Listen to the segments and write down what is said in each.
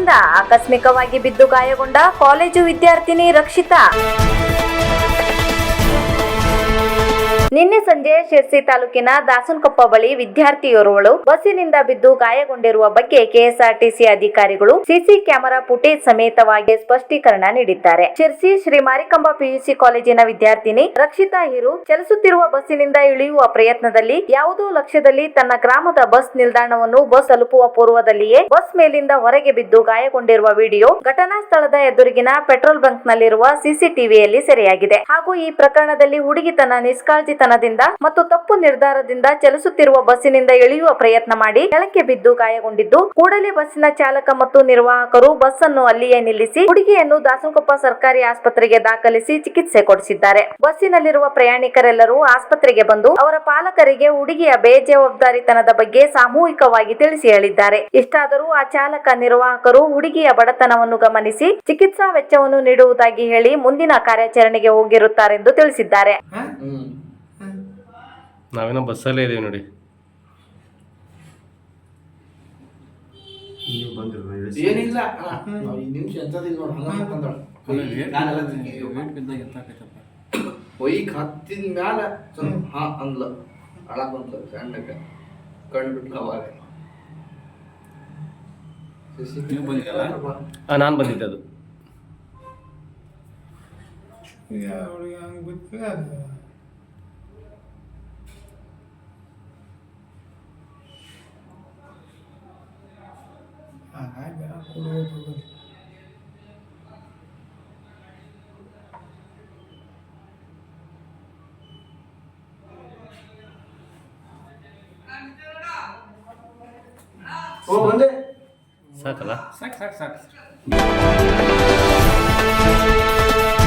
ಬಸ್ನಿಂದ ಆಕಸ್ಮಿಕವಾಗಿ ಬಿದ್ದು ಗಾಯಗೊಂಡ ಕಾಲೇಜು ವಿದ್ಯಾರ್ಥಿನಿ ರಕ್ಷಿತಾ. ನಿನ್ನೆ ಸಂಜೆ ಶಿರ್ಸಿ ತಾಲೂಕಿನ ದಾಸನಕೊಪ್ಪ ಬಳಿ ವಿದ್ಯಾರ್ಥಿಯೋರ್ವಳು ಬಸ್ಸಿನಿಂದ ಬಿದ್ದು ಗಾಯಗೊಂಡಿರುವ ಬಗ್ಗೆ ಕೆಎಸ್ಆರ್ಟಿಸಿ ಅಧಿಕಾರಿಗಳು ಸಿಸಿ ಕ್ಯಾಮೆರಾ ಫುಟೇಜ್ ಸಮೇತವಾಗಿ ಸ್ಪಷ್ಟೀಕರಣ ನೀಡಿದ್ದಾರೆ. ಶಿರ್ಸಿ ಶ್ರೀ ಮಾರಿಕಾಂಬಾ ಪಿಯುಸಿ ಕಾಲೇಜಿನ ವಿದ್ಯಾರ್ಥಿನಿ ರಕ್ಷಿತಾ ಹಿರು ಚಲಿಸುತ್ತಿರುವ ಬಸ್ಸಿನಿಂದ ಇಳಿಯುವ ಪ್ರಯತ್ನದಲ್ಲಿ ಯಾವುದೋ ಲಕ್ಷ್ಯದಲ್ಲಿ ತನ್ನ ಗ್ರಾಮದ ಬಸ್ ನಿಲ್ದಾಣವನ್ನು ಬಸ್ ತಲುಪುವ ಪೂರ್ವದಲ್ಲಿಯೇ ಬಸ್ ಮೇಲಿಂದ ಹೊರಗೆ ಬಿದ್ದು ಗಾಯಗೊಂಡಿರುವ ವಿಡಿಯೋ ಘಟನಾ ಸ್ಥಳದ ಎದುರಿಗಿನ ಪೆಟ್ರೋಲ್ ಬಂಕ್ ನಲ್ಲಿರುವ ಸಿಸಿಟಿವಿಯಲ್ಲಿ ಸೆರೆಯಾಗಿದೆ. ಹಾಗೂ ಈ ಪ್ರಕರಣದಲ್ಲಿ ಹುಡುಗಿ ತನ್ನ ನಿಷ್ಕಾಳಜಿತನದಿಂದ ಮತ್ತು ತಪ್ಪು ನಿರ್ಧಾರದಿಂದ ಚಲಿಸುತ್ತಿರುವ ಬಸ್ಸಿನಿಂದ ಇಳಿಯುವ ಪ್ರಯತ್ನ ಮಾಡಿ ಕೆಳಕ್ಕೆ ಬಿದ್ದು ಗಾಯಗೊಂಡಿದ್ದು, ಕೂಡಲೇ ಬಸ್ಸಿನ ಚಾಲಕ ಮತ್ತು ನಿರ್ವಾಹಕರು ಬಸ್ ಅನ್ನು ಅಲ್ಲಿಯೇ ನಿಲ್ಲಿಸಿ ಹುಡುಗಿಯನ್ನು ದಾಸನಕೊಪ್ಪ ಸರ್ಕಾರಿ ಆಸ್ಪತ್ರೆಗೆ ದಾಖಲಿಸಿ ಚಿಕಿತ್ಸೆ ಕೊಡಿಸಿದ್ದಾರೆ. ಬಸ್ಸಿನಲ್ಲಿರುವ ಪ್ರಯಾಣಿಕರೆಲ್ಲರೂ ಆಸ್ಪತ್ರೆಗೆ ಬಂದು ಅವರ ಪಾಲಕರಿಗೆ ಹುಡುಗಿಯ ಬೇಜವಾಬ್ದಾರಿತನದ ಬಗ್ಗೆ ಸಾಮೂಹಿಕವಾಗಿ ತಿಳಿಸಿ ಹೇಳಿದ್ದಾರೆ. ಇಷ್ಟಾದರೂ ಆ ಚಾಲಕ ನಿರ್ವಾಹಕರು ಹುಡುಗಿಯ ಬಡತನವನ್ನು ಗಮನಿಸಿ ಚಿಕಿತ್ಸಾ ವೆಚ್ಚವನ್ನು ನೀಡುವುದಾಗಿ ಹೇಳಿ ಮುಂದಿನ ಕಾರ್ಯಾಚರಣೆಗೆ ಹೋಗಿರುತ್ತಾರೆಂದು ತಿಳಿಸಿದ್ದಾರೆ. ನಾವೇನೋ ಬಸ್ಸಲ್ಲೇ ಇದೀವಿ ನೋಡಿ. ಏನಿಲ್ಲ ನಿಮಿಷ ಎಂತದಿಲ್ಲ ಒಯ್ಕ್ ಹತ್ತಿದ ಮ್ಯಾಲ ಅಂದ್ಲ ಅಳಕ್ ಬಂತ ಸಣ್ಣಕ್ಕೆ ಕಣ್ಣು ಬಿಟ್ಲ ಅವಾಗ. ನಾನು ಬಂದಿದ್ದೆ. ಅದು ಸಾಕಲ್ಲ.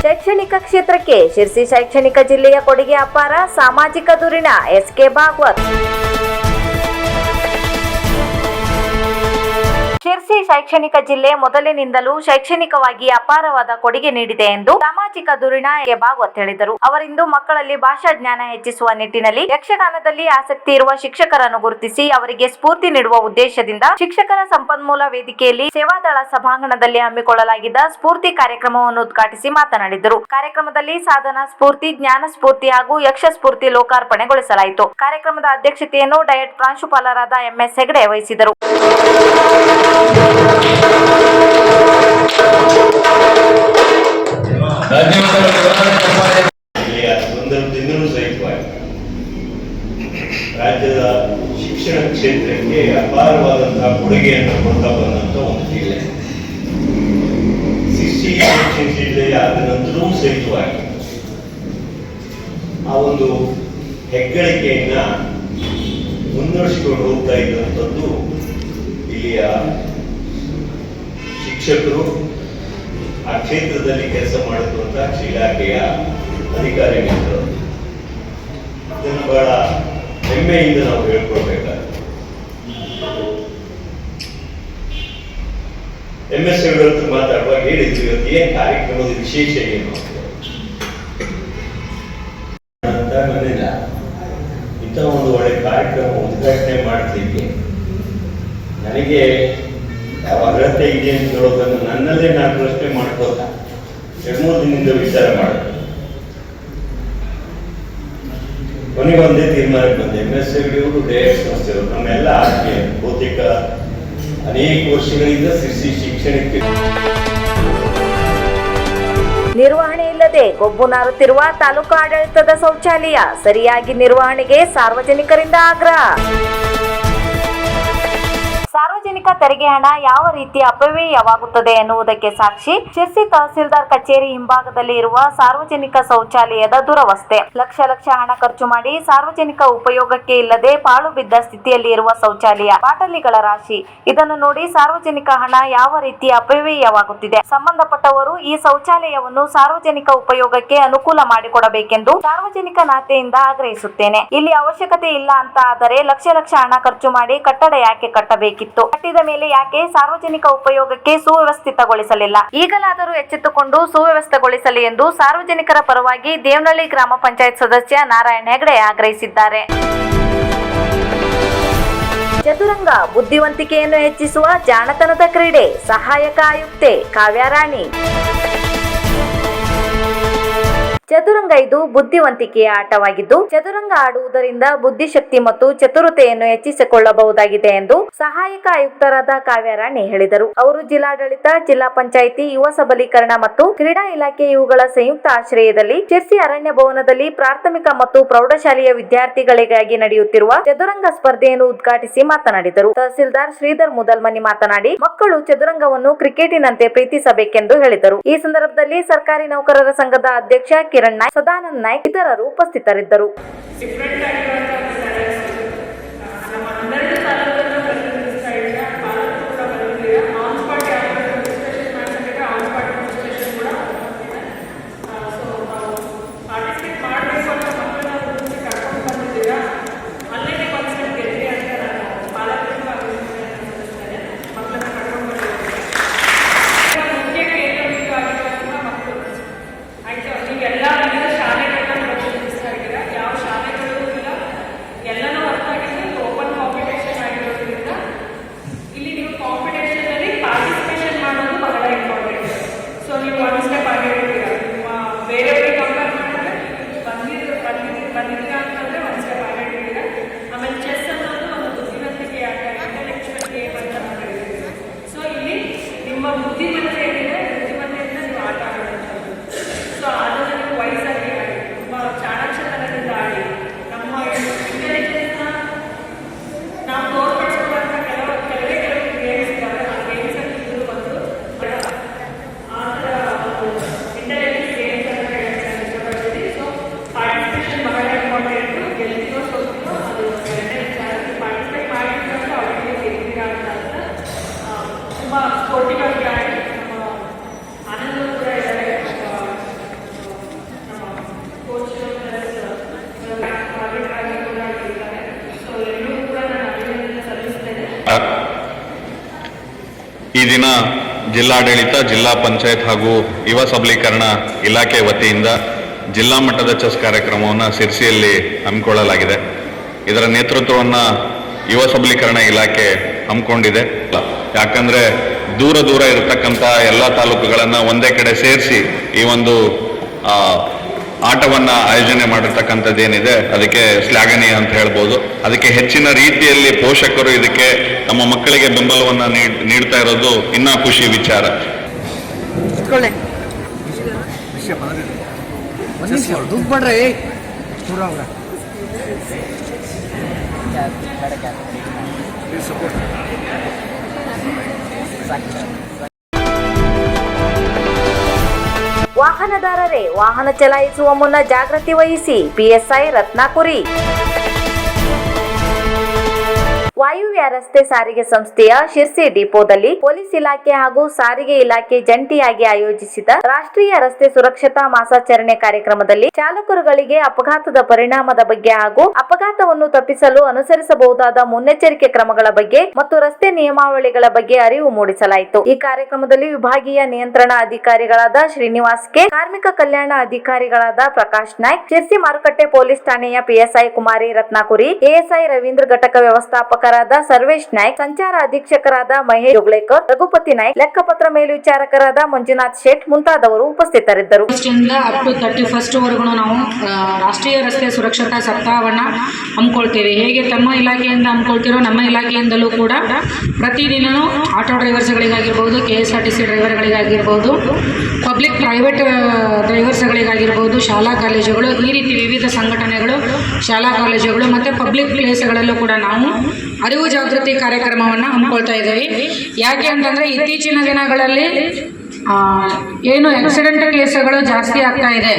ಶೈಕ್ಷಣಿಕ ಕ್ಷೇತ್ರಕ್ಕೆ ಶಿರ್ಸಿ ಶೈಕ್ಷಣಿಕ ಜಿಲ್ಲೆಯ ಕೊಡುಗೆ ಅಪಾರ. ಸಾಮಾಜಿಕ ಧುರೀಣ ಎಸ್.ಕೆ. ಭಾಗವತ್. ಶಿರ್ಸಿ ಶೈಕ್ಷಣಿಕ ಜಿಲ್ಲೆ ಮೊದಲಿನಿಂದಲೂ ಶೈಕ್ಷಣಿಕವಾಗಿ ಅಪಾರವಾದ ಕೊಡುಗೆ ನೀಡಿದೆ ಎಂದು ಸಾಮಾಜಿಕ ಧುರೀಣ ಎಸ್.ಕೆ. ಭಾಗವತ್ ಹೇಳಿದರು. ಅವರಿಂದು ಮಕ್ಕಳಲ್ಲಿ ಭಾಷಾ ಜ್ಞಾನ ಹೆಚ್ಚಿಸುವ ನಿಟ್ಟಿನಲ್ಲಿ ಯಕ್ಷಗಾನದಲ್ಲಿ ಆಸಕ್ತಿ ಇರುವ ಶಿಕ್ಷಕರನ್ನು ಗುರುತಿಸಿ ಅವರಿಗೆ ಸ್ಫೂರ್ತಿ ನೀಡುವ ಉದ್ದೇಶದಿಂದ ಶಿಕ್ಷಕರ ಸಂಪನ್ಮೂಲ ವೇದಿಕೆಯಲ್ಲಿ ಸೇವಾದಳ ಸಭಾಂಗಣದಲ್ಲಿ ಹಮ್ಮಿಕೊಳ್ಳಲಾಗಿದ್ದ ಸ್ಫೂರ್ತಿ ಕಾರ್ಯಕ್ರಮವನ್ನು ಉದ್ಘಾಟಿಸಿ ಮಾತನಾಡಿದರು. ಕಾರ್ಯಕ್ರಮದಲ್ಲಿ ಸಾಧನಾ ಸ್ಫೂರ್ತಿ, ಜ್ಞಾನ ಸ್ಫೂರ್ತಿ ಹಾಗೂ ಯಕ್ಷ ಸ್ಫೂರ್ತಿ ಲೋಕಾರ್ಪಣೆಗೊಳಿಸಲಾಯಿತು. ಕಾರ್ಯಕ್ರಮದ ಅಧ್ಯಕ್ಷತೆಯನ್ನು ಡಯಟ್ ಪ್ರಾಂಶುಪಾಲರಾದ ಎಂ.ಎಸ್. ಹೆಗಡೆ ವಹಿಸಿದರು. ರಾಜ್ಯದ ಶಿಕ್ಷಣ ಕ್ಷೇತ್ರಕ್ಕೆ ಅಪಾರವಾದಂತಹ ಕೊಡುಗೆಯನ್ನು ಕೊಡ್ತಾ ಬಂದಂತ ಒಂದು ಜಿಲ್ಲೆ ಶಿರ್ಸಿ ಶಿಕ್ಷಣ ಜಿಲ್ಲೆಯ ಆದ ನಂತರವೂ ಸಹಿತವಾಗಿ ಆ ಒಂದು ಹೆಗ್ಗಳಿಕೆಯನ್ನ ಮುನ್ನಡೆಸಿಕೊಂಡು ಹೋಗ್ತಾ ಇದ್ದಂಥದ್ದು ಇಲ್ಲಿಯ ಶಿಕ್ಷಕರು, ಆ ಕ್ಷೇತ್ರದಲ್ಲಿ ಕೆಲಸ ಮಾಡುತ್ತಿರುವಂತಹ ಇಲಾಖೆಯ ಅಧಿಕಾರಿಗಳು. ಇದನ್ನು ಬಹಳ ಹೆಮ್ಮೆಯಿಂದ ನಾವು ಹೇಳ್ಕೊಳ್ಬೇಕಾದ್ರೆ ಎಂ.ಎಸ್. ಹೆಗಡೆ ಮಾತಾಡುವಾಗ ಹೇಳಿದ್ರು, ಇವತ್ತು ಏನ್ ಕಾರ್ಯಕ್ರಮದ ವಿಶೇಷ ಏನು ಅಂತ ಬಂದಿಲ್ಲ. ಇಂಥ ಒಂದು ಒಳ್ಳೆ ಕಾರ್ಯಕ್ರಮ ಉದ್ಘಾಟನೆ ಮಾಡ್ತಿದ್ದೆ. ನನಗೆ ಯಾವ ಅರ್ಹತೆ ಇದೆ ಅಂತ ಹೇಳೋದನ್ನು ನನ್ನಲ್ಲೇ ನಾನು ಪ್ರಶ್ನೆ ಮಾಡ್ಕೋತಾ 2-3 ದಿನದಿಂದ ವಿಚಾರ ಮಾಡಿದೆ. ಕೊನೆಗೊಂದೇ ತೀರ್ಮಾನಕ್ಕೆ ಬಂದೆ. ಎಂ.ಎಸ್. ಹೆಗಡೆಯವರು ಡಯಟ್ ಸಂಸ್ಥೆಯವರು ನಮ್ಮೆಲ್ಲ ಆತ್ಮೀಯ ಬಹುತೇಕ ಅನೇಕ ವರ್ಷಗಳಿಂದ ಶಿರ್ಸಿ ಶಿಕ್ಷಣಕ್ಕೆ ನಿರ್ವಹಣೆ ಇಲ್ಲದೆ ಗೊಬ್ಬು ನಾರುತ್ತಿರುವ ತಾಲೂಕು ಆಡಳಿತದ ಶೌಚಾಲಯ ಸರಿಯಾಗಿ ನಿರ್ವಹಣೆಗೆ ಸಾರ್ವಜನಿಕರಿಂದ ಆಗ್ರಹ. ಸಾರ್ವಜನಿಕ ತೆರಿಗೆ ಹಣ ಯಾವ ರೀತಿ ಅಪವ್ಯಯವಾಗುತ್ತದೆ ಎನ್ನುವುದಕ್ಕೆ ಸಾಕ್ಷಿ ಶಿರ್ಸಿ ತಹಸೀಲ್ದಾರ್ ಕಚೇರಿ ಹಿಂಭಾಗದಲ್ಲಿ ಇರುವ ಸಾರ್ವಜನಿಕ ಶೌಚಾಲಯದ ದುರವಸ್ಥೆ. ಲಕ್ಷ ಹಣ ಖರ್ಚು ಮಾಡಿ ಸಾರ್ವಜನಿಕ ಉಪಯೋಗಕ್ಕೆ ಇಲ್ಲದೆ ಪಾಳು ಬಿದ್ದ ಸ್ಥಿತಿಯಲ್ಲಿ ಇರುವ ಶೌಚಾಲಯ, ಬಾಟಲಿಗಳ ರಾಶಿ. ಇದನ್ನು ನೋಡಿ ಸಾರ್ವಜನಿಕ ಹಣ ಯಾವ ರೀತಿ ಅಪವ್ಯಯವಾಗುತ್ತಿದೆ. ಸಂಬಂಧಪಟ್ಟವರು ಈ ಶೌಚಾಲಯವನ್ನು ಸಾರ್ವಜನಿಕ ಉಪಯೋಗಕ್ಕೆ ಅನುಕೂಲ ಮಾಡಿಕೊಡಬೇಕೆಂದು ಸಾರ್ವಜನಿಕ ನಾತೆಯಿಂದ ಆಗ್ರಹಿಸುತ್ತೇನೆ. ಇಲ್ಲಿ ಅವಶ್ಯಕತೆ ಇಲ್ಲ ಅಂತ ಆದರೆ ಲಕ್ಷ ಹಣ ಖರ್ಚು ಮಾಡಿ ಕಟ್ಟಡ ಯಾಕೆ ಕಟ್ಟಬೇಕಿತ್ತು? ಕಟ್ಟಿದ ಮೇಲೆ ಯಾಕೆ ಸಾರ್ವಜನಿಕ ಉಪಯೋಗಕ್ಕೆ ಸುವ್ಯವಸ್ಥಿತಗೊಳಿಸಲಿಲ್ಲ? ಈಗಲಾದರೂ ಎಚ್ಚೆತ್ತುಕೊಂಡು ಸುವ್ಯವಸ್ಥೆಗೊಳಿಸಲಿ ಎಂದು ಸಾರ್ವಜನಿಕರ ಪರವಾಗಿ ದೇವನಹಳ್ಳಿ ಗ್ರಾಮ ಪಂಚಾಯತ್ ಸದಸ್ಯ ನಾರಾಯಣ ಹೆಗಡೆ ಆಗ್ರಹಿಸಿದ್ದಾರೆ. ಚದುರಂಗ ಬುದ್ಧಿವಂತಿಕೆಯನ್ನು ಹೆಚ್ಚಿಸುವ ಜಾಣತನದ ಕ್ರೀಡೆ, ಸಹಾಯಕ ಆಯುಕ್ತೆ ಕಾವ್ಯಾರಾಣಿ. ಚದುರಂಗ ಇದು ಬುದ್ಧಿವಂತಿಕೆಯ ಆಟವಾಗಿದ್ದು, ಚದುರಂಗ ಆಡುವುದರಿಂದ ಬುದ್ಧಿಶಕ್ತಿ ಮತ್ತು ಚತುರತೆಯನ್ನು ಹೆಚ್ಚಿಸಿಕೊಳ್ಳಬಹುದಾಗಿದೆ ಎಂದು ಸಹಾಯಕ ಆಯುಕ್ತರಾದ ಕಾವ್ಯಾರಾಣಿ ಹೇಳಿದರು. ಅವರು ಜಿಲ್ಲಾಡಳಿತ, ಜಿಲ್ಲಾ ಪಂಚಾಯಿತಿ, ಯುವ ಸಬಲೀಕರಣ ಮತ್ತು ಕ್ರೀಡಾ ಇಲಾಖೆ ಇವುಗಳ ಸಂಯುಕ್ತ ಆಶ್ರಯದಲ್ಲಿ ಶಿರ್ಸಿ ಅರಣ್ಯ ಭವನದಲ್ಲಿ ಪ್ರಾಥಮಿಕ ಮತ್ತು ಪ್ರೌಢಶಾಲೆಯ ವಿದ್ಯಾರ್ಥಿಗಳಿಗಾಗಿ ನಡೆಯುತ್ತಿರುವ ಚದುರಂಗ ಸ್ಪರ್ಧೆಯನ್ನು ಉದ್ಘಾಟಿಸಿ ಮಾತನಾಡಿದರು. ತಹಸೀಲ್ದಾರ್ ಶ್ರೀಧರ್ ಮುದಲ್ಮನಿ ಮಾತನಾಡಿ, ಮಕ್ಕಳು ಚದುರಂಗವನ್ನು ಕ್ರಿಕೆಟಿನಂತೆ ಪ್ರೀತಿಸಬೇಕೆಂದು ಹೇಳಿದರು. ಈ ಸಂದರ್ಭದಲ್ಲಿ ಸರ್ಕಾರಿ ನೌಕರರ ಸಂಘದ ಅಧ್ಯಕ್ಷ ಕಿರಣ್ ನಾಯ್ಕ್, ಸದಾನಂದ ನಾಯ್ಕ್ ಇತರರು ಉಪಸ್ಥಿತರಿದ್ದರು. ಈ ದಿನ ಜಿಲ್ಲಾಡಳಿತ, ಜಿಲ್ಲಾ ಪಂಚಾಯತ್ ಹಾಗೂ ಯುವ ಸಬಲೀಕರಣ ಇಲಾಖೆ ವತಿಯಿಂದ ಜಿಲ್ಲಾ ಮಟ್ಟದ ಚೆಸ್ ಕಾರ್ಯಕ್ರಮವನ್ನು ಸಿರ್ಸಿಯಲ್ಲಿ ಹಮ್ಮಿಕೊಳ್ಳಲಾಗಿದೆ. ಇದರ ನೇತೃತ್ವವನ್ನು ಯುವ ಸಬಲೀಕರಣ ಇಲಾಖೆ ಹಮ್ಮಿಕೊಂಡಿದೆ. ಯಾಕಂದರೆ ದೂರ ದೂರ ಇರತಕ್ಕಂಥ ಎಲ್ಲ ತಾಲೂಕುಗಳನ್ನು ಒಂದೇ ಕಡೆ ಸೇರಿಸಿ ಈ ಒಂದು ಆಟವನ್ನು ಆಯೋಜನೆ ಮಾಡಿರ್ತಕ್ಕಂಥದ್ದೇನಿದೆ ಅದಕ್ಕೆ ಶ್ಲಾಘನೀಯ ಅಂತ ಹೇಳ್ಬೋದು. ಅದಕ್ಕೆ ಹೆಚ್ಚಿನ ರೀತಿಯಲ್ಲಿ ಪೋಷಕರು ಇದಕ್ಕೆ ತಮ್ಮ ಮಕ್ಕಳಿಗೆ ಬೆಂಬಲವನ್ನು ನೀಡ್ತಾ ಇರೋದು ಇನ್ನೂ ಖುಷಿ ವಿಚಾರ. ವಾಹನದಾರರೇ, ವಾಹನ ಚಲಾಯಿಸುವ ಮುನ್ನ ಜಾಗೃತಿ ವಹಿಸಿ. PSI ರತ್ನಾಕುರಿ. ವಾಯುವ್ಯ ರಸ್ತೆ ಸಾರಿಗೆ ಸಂಸ್ಥೆಯ ಶಿರ್ಸಿ ಡಿಪೋದಲ್ಲಿ ಪೊಲೀಸ್ ಇಲಾಖೆ ಹಾಗೂ ಸಾರಿಗೆ ಇಲಾಖೆ ಜಂಟಿಯಾಗಿ ಆಯೋಜಿಸಿದ ರಾಷ್ಟ್ರೀಯ ರಸ್ತೆ ಸುರಕ್ಷತಾ ಮಾಸಾಚರಣೆ ಕಾರ್ಯಕ್ರಮದಲ್ಲಿ ಚಾಲಕರುಗಳಿಗೆ ಅಪಘಾತದ ಪರಿಣಾಮದ ಬಗ್ಗೆ ಹಾಗೂ ಅಪಘಾತವನ್ನು ತಪ್ಪಿಸಲು ಅನುಸರಿಸಬಹುದಾದ ಮುನ್ನೆಚ್ಚರಿಕೆ ಕ್ರಮಗಳ ಬಗ್ಗೆ ಮತ್ತು ರಸ್ತೆ ನಿಯಮಾವಳಿಗಳ ಬಗ್ಗೆ ಅರಿವು ಮೂಡಿಸಲಾಯಿತು. ಈ ಕಾರ್ಯಕ್ರಮದಲ್ಲಿ ವಿಭಾಗೀಯ ನಿಯಂತ್ರಣ ಅಧಿಕಾರಿಗಳಾದ ಶ್ರೀನಿವಾಸ್ ಕೆ, ಕಾರ್ಮಿಕ ಕಲ್ಯಾಣ ಅಧಿಕಾರಿಗಳಾದ ಪ್ರಕಾಶ್ ನಾಯ್ಕ್, ಶಿರ್ಸಿ ಮಾರುಕಟ್ಟೆ ಪೊಲೀಸ್ ಠಾಣೆಯ PSI ಕುಮಾರಿ ರತ್ನಾಕುರಿ, ASI ರವೀಂದ್ರ ಘಟಕ ವ್ಯವಸ್ಥಾಪಕರಾದ ಸರ್ವೇಶ್ ನಾಯ್ಕ್, ಸಂಚಾರ ಅಧೀಕ್ಷಕರಾದ ಮಹೇಶ್ ಜೋಗ್ಲೇಕರ್, ರಘುಪತಿ ನಾಯ್ಕ್, ಲೆಕ್ಕಪತ್ರ ಮೇಲ್ವಿಚಾರಕರಾದ ಮಂಜುನಾಥ್ ಶೇಟ್ ಮುಂತಾದವರು ಉಪಸ್ಥಿತರಿದ್ದರು. ಅಪ್ ಟು 31st ವರೆಗೂ ನಾವು ರಾಷ್ಟ್ರೀಯ ರಸ್ತೆ ಸುರಕ್ಷತಾ ಸಪ್ತಾಹವನ್ನು ಹಮ್ಮಿಕೊಳ್ತೇವೆ. ಹೇಗೆ ತಮ್ಮ ಇಲಾಖೆಯಿಂದ ಹಮ್ಮಿಕೊಳ್ತಿರೋ ನಮ್ಮ ಇಲಾಖೆಯಿಂದಲೂ ಕೂಡ ಪ್ರತಿದಿನವೂ ಆಟೋ ಡ್ರೈವರ್ಸ್ಗಳಿಗಾಗಿರ್ಬೋದು, KSRTC ಡ್ರೈವರ್ಗಳಿಗಾಗಿರ್ಬೋದು, ಪಬ್ಲಿಕ್ ಪ್ರೈವೇಟ್ ಡ್ರೈವರ್ಸ್ಗಳಿಗಾಗಿರ್ಬೋದು, ಶಾಲಾ ಕಾಲೇಜುಗಳು, ಈ ರೀತಿ ವಿವಿಧ ಸಂಘಟನೆಗಳು, ಶಾಲಾ ಕಾಲೇಜುಗಳು ಮತ್ತು ಪಬ್ಲಿಕ್ ಪ್ಲೇಸ್ಗಳಲ್ಲೂ ಕೂಡ ನಾವು ಅರಿವು ಜಾಗೃತಿ ಕಾರ್ಯಕ್ರಮವನ್ನು ಹಮ್ಮಿಕೊಳ್ತಾ ಇದ್ದೇವೆ. ಯಾಕೆ ಅಂತಂದರೆ ಇತ್ತೀಚಿನ ದಿನಗಳಲ್ಲಿ ಏನು ಆಕ್ಸಿಡೆಂಟ್ ಕೇಸ್ಗಳು ಜಾಸ್ತಿ ಆಗ್ತಾ ಇದೆ.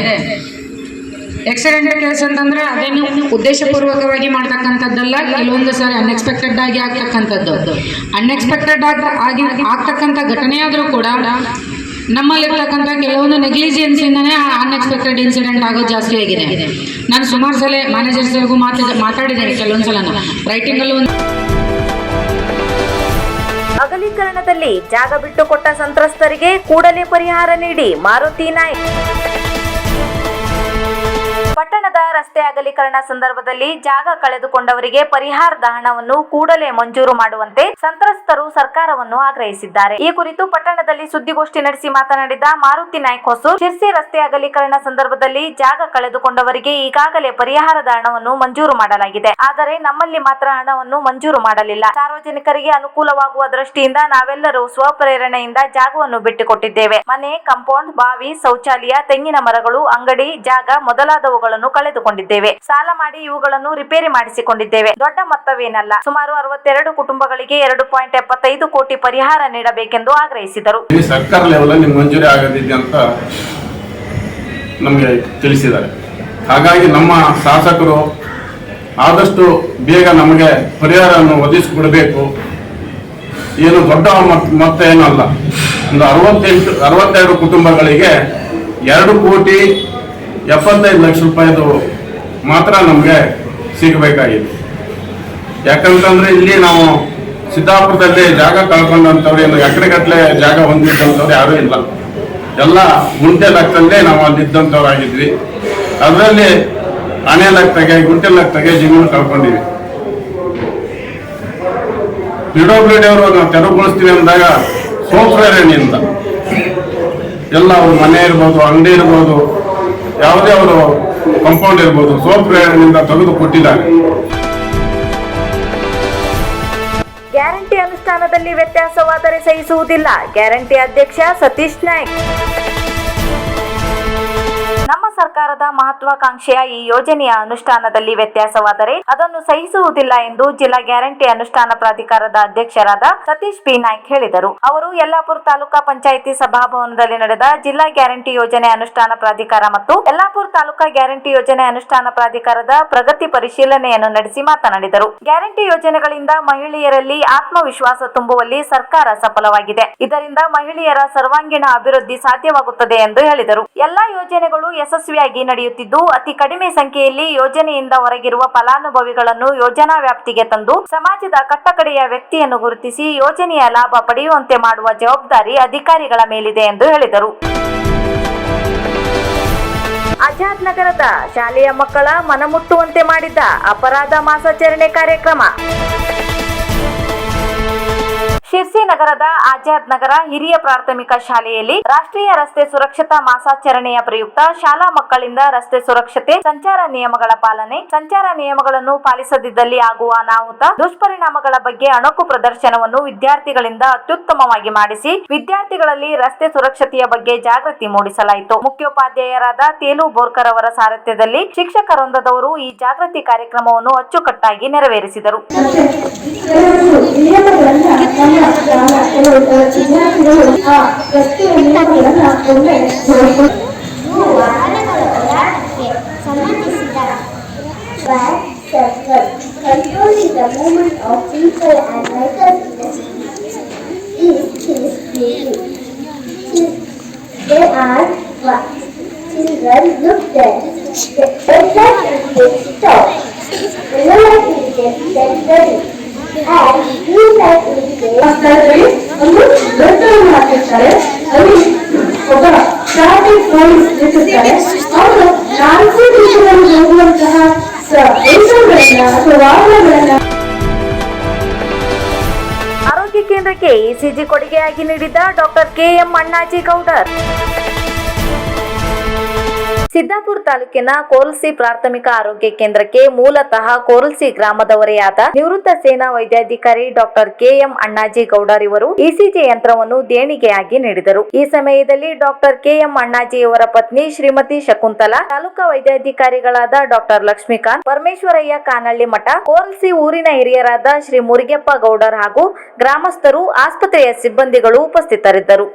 ಆಕ್ಸಿಡೆಂಟ್ ಕೇಸ್ ಅಂತಂದರೆ ಅದೇನು ಉದ್ದೇಶಪೂರ್ವಕವಾಗಿ ಮಾಡ್ತಕ್ಕಂಥದ್ದಲ್ಲ, ಕೆಲವೊಂದು ಸಾರಿ ಅನ್ಎಕ್ಸ್ಪೆಕ್ಟೆಡ್ ಆಗಿ ಆಗ್ತಕ್ಕಂಥದ್ದು. ಅನ್ಎಕ್ಸ್ಪೆಕ್ಟೆಡ್ ಆಗಿ ಆಗ್ತಕ್ಕಂಥ ಘಟನೆ ಆದರೂ ಕೂಡ ನಮ್ಮಲ್ಲಿರ್ತಕ್ಕಂಥ ಕೆಲವೊಂದು ನೆಗ್ಲಿಜೆನ್ಸಿಂದನೇ ಅನ್ಎಕ್ಸ್ಪೆಕ್ಟೆಡ್ ಇನ್ಸಿಡೆಂಟ್ ಆಗೋದು ಜಾಸ್ತಿ ಆಗಿದೆ. ನಾನು ಸುಮಾರು ಸಲ ಮ್ಯಾನೇಜರ್ಸ್ಗೂ ಮಾತಾಡಿದ್ದೇನೆ, ಕೆಲವೊಂದು ಸಲ ರೈಟಿಂಗಲ್ಲೂ. ಅಗಲೀಕರಣದಲ್ಲಿ ಜಾಗ ಬಿಟ್ಟುಕೊಟ್ಟ ಸಂತ್ರಸ್ತರಿಗೆ ಕೂಡಲೇ ಪರಿಹಾರ ನೀಡಿ. ಮಾರುತಿ ನಾಯ್ಕ್. ಪಟ್ಟಣದ ರಸ್ತೆ ಅಗಲೀಕರಣ ಸಂದರ್ಭದಲ್ಲಿ ಜಾಗ ಕಳೆದುಕೊಂಡವರಿಗೆ ಪರಿಹಾರದ ಹಣವನ್ನು ಕೂಡಲೇ ಮಂಜೂರು ಮಾಡುವಂತೆ ಸಂತ್ರಸ್ತರು ಸರ್ಕಾರವನ್ನು ಆಗ್ರಹಿಸಿದ್ದಾರೆ. ಈ ಕುರಿತು ಪಟ್ಟಣದಲ್ಲಿ ಸುದ್ದಿಗೋಷ್ಠಿ ನಡೆಸಿ ಮಾತನಾಡಿದ ಮಾರುತಿ ನಾಯ್ಕ ಹೊಸೂರ್, ಶಿರ್ಸಿ ರಸ್ತೆ ಅಗಲೀಕರಣ ಸಂದರ್ಭದಲ್ಲಿ ಜಾಗ ಕಳೆದುಕೊಂಡವರಿಗೆ ಈಗಾಗಲೇ ಪರಿಹಾರದ ಹಣವನ್ನು ಮಂಜೂರು ಮಾಡಲಾಗಿದೆ. ಆದರೆ ನಮ್ಮಲ್ಲಿ ಮಾತ್ರ ಹಣವನ್ನು ಮಂಜೂರು ಮಾಡಲಿಲ್ಲ. ಸಾರ್ವಜನಿಕರಿಗೆ ಅನುಕೂಲವಾಗುವ ದೃಷ್ಟಿಯಿಂದ ನಾವೆಲ್ಲರೂ ಸ್ವಪ್ರೇರಣೆಯಿಂದ ಜಾಗವನ್ನು ಬಿಟ್ಟುಕೊಟ್ಟಿದ್ದೇವೆ. ಮನೆ, ಕಾಂಪೌಂಡ್, ಬಾವಿ, ಶೌಚಾಲಯ, ತೆಂಗಿನ ಮರಗಳು, ಅಂಗಡಿ, ಜಾಗ ಮೊದಲಾದವುಗಳನ್ನು ಕಳೆದುಕೊಂಡಿದ್ದೇವೆ. ಸಾಲ ಮಾಡಿ ಇವುಗಳನ್ನು ರಿಪೇರಿ ಮಾಡಿಸಿಕೊಂಡಿದ್ದೇವೆ. ದೊಡ್ಡ ಮೊತ್ತವೇನಲ್ಲ. ಸುಮಾರು 62 ಕುಟುಂಬಗಳಿಗೆ 2.75 ಕೋಟಿ ಪರಿಹಾರ ನೀಡಬೇಕೆಂದು ಆಗ್ರಹಿಸಿದರು. ಸರ್ಕಾರ ಲೆವೆಲ್ ನಿಮ್ಗೆ ಮಂಜೂರಿ ಆಗದಿದೆ ಅಂತ ನಮಗೆ ತಿಳಿಸಿದ್ದಾರೆ. ಹಾಗಾಗಿ ನಮ್ಮ ಶಾಸಕರು ಆದಷ್ಟು ಬೇಗ ನಮಗೆ ಪರಿಹಾರವನ್ನು ಒದಗಿಸಿಕೊಡಬೇಕು. ಏನು ದೊಡ್ಡ ಮೊತ್ತ ಏನಲ್ಲ. ಒಂದು 62 ಕುಟುಂಬಗಳಿಗೆ 2,75,00,000 ಮಾತ್ರ ನಮಗೆ ಸಿಗಬೇಕಾಗಿದೆ. ಯಾಕಂತಂದ್ರೆ ಇಲ್ಲಿ ನಾವು ಸಿದ್ದಾಪುರದಲ್ಲಿ ಜಾಗ ಕಳ್ಕೊಂಡಂಥವ್ರು ಏನು ಎಕರೆಗಟ್ಟಲೆ ಜಾಗ ಹೊಂದಿದ್ದಂಥವ್ರು ಯಾರೂ ಇಲ್ಲ. ಎಲ್ಲ ಗುಂಟೆ ಲೆಕ್ಕದಲ್ಲೇ ನಾವು ಅಲ್ಲಿದ್ದಂಥವ್ರಾಗಿದ್ವಿ. ಅದರಲ್ಲಿ ಅಣೆ ಲೆಕ್ಕದಾಗೆ, ಗುಂಟೆ ಲೆಕ್ಕದಾಗೆ ಜಮೀನು ಕಳ್ಕೊಂಡಿವಿ. PWD ಅವರು ನಾವು ತೆರವುಗೊಳಿಸ್ತೀವಿ ಅಂದಾಗ ಸ್ವಪ್ರೇರಣೆಯಿಂದ ಎಲ್ಲ ಅವ್ರ ಮನೆ ಇರ್ಬೋದು, ಅಂಗಡಿ ಇರ್ಬೋದು, ಯಾವುದೇ ಅವರು ಕಾಂಪೌಂಡ್ ಇರ್ಬೋದು, ಸ್ವಪ್ರೇರಣೆಯಿಂದ ತೆಗೆದು ಕೊಟ್ಟಿದ್ದಾರೆ. ಗ್ಯಾರಂಟಿ ಅನುಷ್ಠಾನದಲ್ಲಿ ವ್ಯತ್ಯಾಸವಾದರೆ ಸಹಿಸುವುದಿಲ್ಲ. ಗ್ಯಾರಂಟಿ ಅಧ್ಯಕ್ಷ ಸತೀಶ್ ನಾಯ್ಕ್. ನಮ್ಮ ಸರ್ಕಾರದ ಮಹತ್ವಾಕಾಂಕ್ಷೆಯ ಈ ಯೋಜನೆಯ ಅನುಷ್ಠಾನದಲ್ಲಿ ವ್ಯತ್ಯಾಸವಾದರೆ ಅದನ್ನು ಸಹಿಸುವುದಿಲ್ಲ ಎಂದು ಜಿಲ್ಲಾ ಗ್ಯಾರಂಟಿ ಅನುಷ್ಠಾನ ಪ್ರಾಧಿಕಾರದ ಅಧ್ಯಕ್ಷರಾದ ಸತೀಶ್ ಪಿ ನಾಯ್ಕ್ ಹೇಳಿದರು. ಅವರು ಯಲ್ಲಾಪುರ ತಾಲೂಕಾ ಪಂಚಾಯಿತಿ ಸಭಾಭವನದಲ್ಲಿ ನಡೆದ ಜಿಲ್ಲಾ ಗ್ಯಾರಂಟಿ ಯೋಜನೆ ಅನುಷ್ಠಾನ ಪ್ರಾಧಿಕಾರ ಮತ್ತು ಯಲ್ಲಾಪುರ ತಾಲೂಕಾ ಗ್ಯಾರಂಟಿ ಯೋಜನೆ ಅನುಷ್ಠಾನ ಪ್ರಾಧಿಕಾರದ ಪ್ರಗತಿ ಪರಿಶೀಲನೆಯನ್ನು ನಡೆಸಿ ಮಾತನಾಡಿದರು. ಗ್ಯಾರಂಟಿ ಯೋಜನೆಗಳಿಂದ ಮಹಿಳೆಯರಲ್ಲಿ ಆತ್ಮವಿಶ್ವಾಸ ತುಂಬುವಲ್ಲಿ ಸರ್ಕಾರ ಸಫಲವಾಗಿದೆ. ಇದರಿಂದ ಮಹಿಳೆಯರ ಸರ್ವಾಂಗೀಣ ಅಭಿವೃದ್ಧಿ ಸಾಧ್ಯವಾಗುತ್ತದೆ ಎಂದು ಹೇಳಿದರು. ಎಲ್ಲಾ ಯೋಜನೆಗಳು ಯಶಸ್ವಿಯಾಗಿ ನಡೆಯುತ್ತಿದ್ದು ಅತಿ ಕಡಿಮೆ ಸಂಖ್ಯೆಯಲ್ಲಿ ಯೋಜನೆಯಿಂದ ಹೊರಗಿರುವ ಫಲಾನುಭವಿಗಳನ್ನು ಯೋಜನಾ ವ್ಯಾಪ್ತಿಗೆ ತಂದು ಸಮಾಜದ ಕಟ್ಟಕಡೆಯ ವ್ಯಕ್ತಿಯನ್ನು ಗುರುತಿಸಿ ಯೋಜನೆಯ ಲಾಭ ಪಡೆಯುವಂತೆ ಮಾಡುವ ಜವಾಬ್ದಾರಿ ಅಧಿಕಾರಿಗಳ ಮೇಲಿದೆ ಎಂದು ಹೇಳಿದರು. ಆಜಾದ್ ನಗರದ ಶಾಲೆಯ ಮಕ್ಕಳ ಮನಮುಟ್ಟುವಂತೆ ಮಾಡಿದ್ದ ಅಪರಾಧ ಮಾಸಾಚರಣೆ ಕಾರ್ಯಕ್ರಮ. ಶಿರ್ಸಿ ನಗರದ ಆಜಾದ್ ನಗರ ಹಿರಿಯ ಪ್ರಾಥಮಿಕ ಶಾಲೆಯಲ್ಲಿ ರಾಷ್ಟ್ರೀಯ ರಸ್ತೆ ಸುರಕ್ಷತಾ ಮಾಸಾಚರಣೆಯ ಪ್ರಯುಕ್ತ ಶಾಲಾ ಮಕ್ಕಳಿಂದ ರಸ್ತೆ ಸುರಕ್ಷತೆ, ಸಂಚಾರ ನಿಯಮಗಳ ಪಾಲನೆ, ಸಂಚಾರ ನಿಯಮಗಳನ್ನು ಪಾಲಿಸದಿದ್ದಲ್ಲಿ ಆಗುವ ಅನಾಹುತ, ದುಷ್ಪರಿಣಾಮಗಳ ಬಗ್ಗೆ ಅಣಕು ಪ್ರದರ್ಶನವನ್ನು ವಿದ್ಯಾರ್ಥಿಗಳಿಂದ ಅತ್ಯುತ್ತಮವಾಗಿ ಮಾಡಿಸಿ ವಿದ್ಯಾರ್ಥಿಗಳಲ್ಲಿ ರಸ್ತೆ ಸುರಕ್ಷತೆಯ ಬಗ್ಗೆ ಜಾಗೃತಿ ಮೂಡಿಸಲಾಯಿತು. ಮುಖ್ಯೋಪಾಧ್ಯಾಯರಾದ ತೇಲು ಬೋರ್ಕರ್ ಅವರ ಸಾರಥ್ಯದಲ್ಲಿ ಶಿಕ್ಷಕ ವೃಂದದವರು ಈ ಜಾಗೃತಿ ಕಾರ್ಯಕ್ರಮವನ್ನು ಅಚ್ಚುಕಟ್ಟಾಗಿ ನೆರವೇರಿಸಿದರು. ವಿದ್ಯಾರ್ಥಿಗಳು ಆ ರಸ್ತೆಯ ನಿಯಮಗಳನ್ನು ಒಮ್ಮೆ controlling the movement of people and vehicles in the city is his duty. There are children look there. The red light indicates stop. The yellow light indicates get ready. And green light indicates ಒಂದು ವೃತ್ತವನ್ನು ಹಾಕಿರ್ತಾರೆ. ಅಲ್ಲಿ ಒಬ್ಬ traffic police ನಿಂತಿರ್ತಾರೆ. ಅವರು 4 ದಿಶೆಗಳಲ್ಲಿ ಹೋಗುವಂತಹ ವೆಹಿಕಲ್ಗಳನ್ನ ಅಥವಾ ವಾಹನಗಳನ್ನ. ಆರೋಗ್ಯ ಕೇಂದ್ರಕ್ಕೆ ಇಸಿಜಿ ಕೊಡುಗೆಯಾಗಿ ನೀಡಿದ ಡಾಕ್ಟರ್ KM ಅಣ್ಣಾಜಿ ಗೌಡರ್. ಸಿದ್ದಾಪುರ ತಾಲೂಕಿನ ಕೋರಲ್ಸಿ ಪ್ರಾಥಮಿಕ ಆರೋಗ್ಯ ಕೇಂದ್ರಕ್ಕೆ ಮೂಲತಃ ಕೋರಲ್ಸಿ ಗ್ರಾಮದವರೇ ಆದ ನಿವೃತ್ತ ಸೇನಾ ವೈದ್ಯಾಧಿಕಾರಿ ಡಾಕ್ಟರ್ KM ಅಣ್ಣಾಜಿ ಗೌಡರ್ ಇವರು ಇಸಿಜಿ ಯಂತ್ರವನ್ನು ದೇಣಿಗೆಯಾಗಿ ನೀಡಿದರು. ಈ ಸಮಯದಲ್ಲಿ ಡಾಕ್ಟರ್ KM ಅಣ್ಣಾಜಿ ಅವರ ಪತ್ನಿ ಶ್ರೀಮತಿ ಶಕುಂತಲಾ, ತಾಲೂಕಾ ವೈದ್ಯಾಧಿಕಾರಿಗಳಾದ ಡಾಕ್ಟರ್ ಲಕ್ಷ್ಮೀಕಾಂತ್, ಪರಮೇಶ್ವರಯ್ಯ ಕಾನಳ್ಳಿ ಮಠ, ಕೋರಲ್ಸಿ ಊರಿನ ಹಿರಿಯರಾದ ಶ್ರೀ ಮುರುಗಪ್ಪ ಗೌಡರ್ ಹಾಗೂ ಗ್ರಾಮಸ್ಥರು, ಆಸ್ಪತ್ರೆಯ ಸಿಬ್ಬಂದಿಗಳು ಉಪಸ್ಥಿತರಿದ್ದರು.